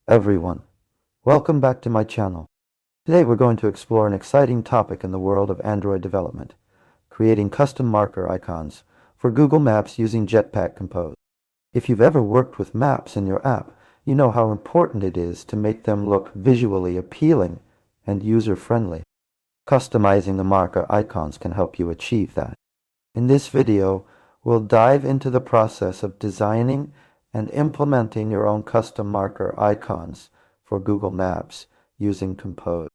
Everyone, welcome back to my channel. Today we're going to explore an exciting topic in the world of Android development, creating custom marker icons for Google Maps using Jetpack Compose. If you've ever worked with maps in your app, you know how important it is to make them look visually appealing and user-friendly. Customizing the marker icons can help you achieve that. In this video, we'll dive into the process of designing and implementing your own custom marker icons for Google Maps using Compose.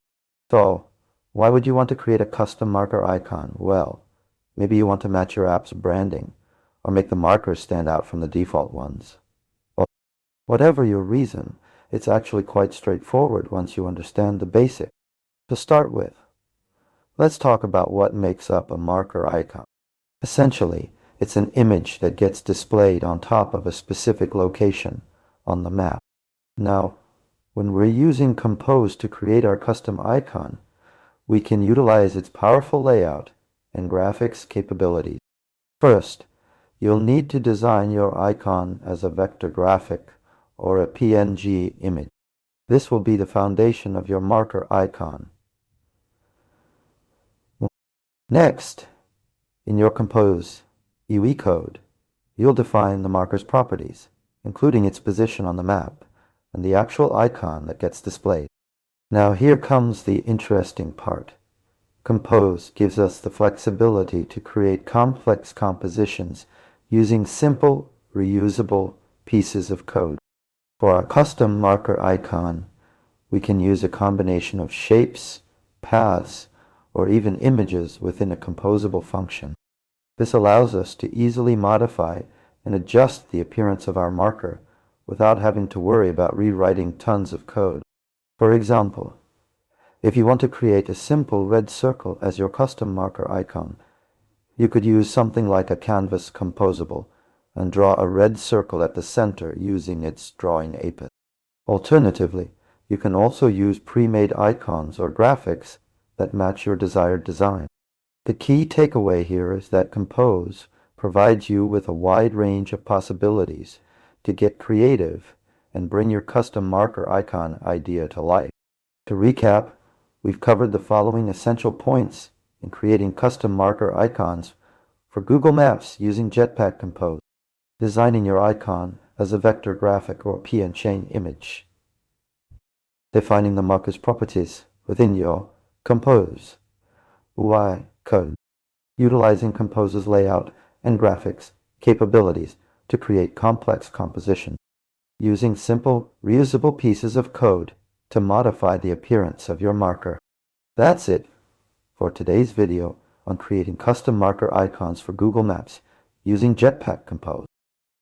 So, why would you want to create a custom marker icon? Well, maybe you want to match your app's branding or make the markers stand out from the default ones. Well, whatever your reason, it's actually quite straightforward once you understand the basics. To start with, let's talk about what makes up a marker icon. Essentially, it's an image that gets displayed on top of a specific location on the map. Now, when we're using Compose to create our custom icon, we can utilize its powerful layout and graphics capabilities. First, you'll need to design your icon as a vector graphic or a PNG image. This will be the foundation of your marker icon. Next, in your Compose UE code, you'll define the marker's properties, including its position on the map and the actual icon that gets displayed. Now here comes the interesting part. Compose gives us the flexibility to create complex compositions using simple, reusable pieces of code. For our custom marker icon, we can use a combination of shapes, paths, or even images within a composable function. This allows us to easily modify and adjust the appearance of our marker without having to worry about rewriting tons of code. For example, if you want to create a simple red circle as your custom marker icon, you could use something like a canvas composable and draw a red circle at the center using its drawing APIS. Alternatively, you can also use pre-made icons or graphics that match your desired design. The key takeaway here is that Compose provides you with a wide range of possibilities to get creative and bring your custom marker icon idea to life. To recap, we've covered the following essential points in creating custom marker icons for Google Maps using Jetpack Compose, designing your icon as a vector graphic or PNG image, defining the marker's properties within your Compose UI code, utilizing Compose's layout and graphics capabilities to create complex compositions, using simple, reusable pieces of code to modify the appearance of your marker. That's it for today's video on creating custom marker icons for Google Maps using Jetpack Compose.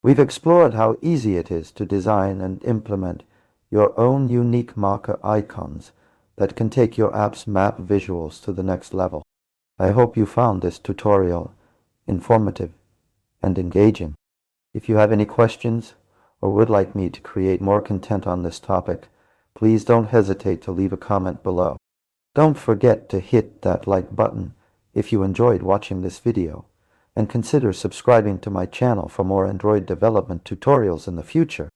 We've explored how easy it is to design and implement your own unique marker icons that can take your app's map visuals to the next level. I hope you found this tutorial informative and engaging. If you have any questions or would like me to create more content on this topic, please don't hesitate to leave a comment below. Don't forget to hit that like button if you enjoyed watching this video, and consider subscribing to my channel for more Android development tutorials in the future.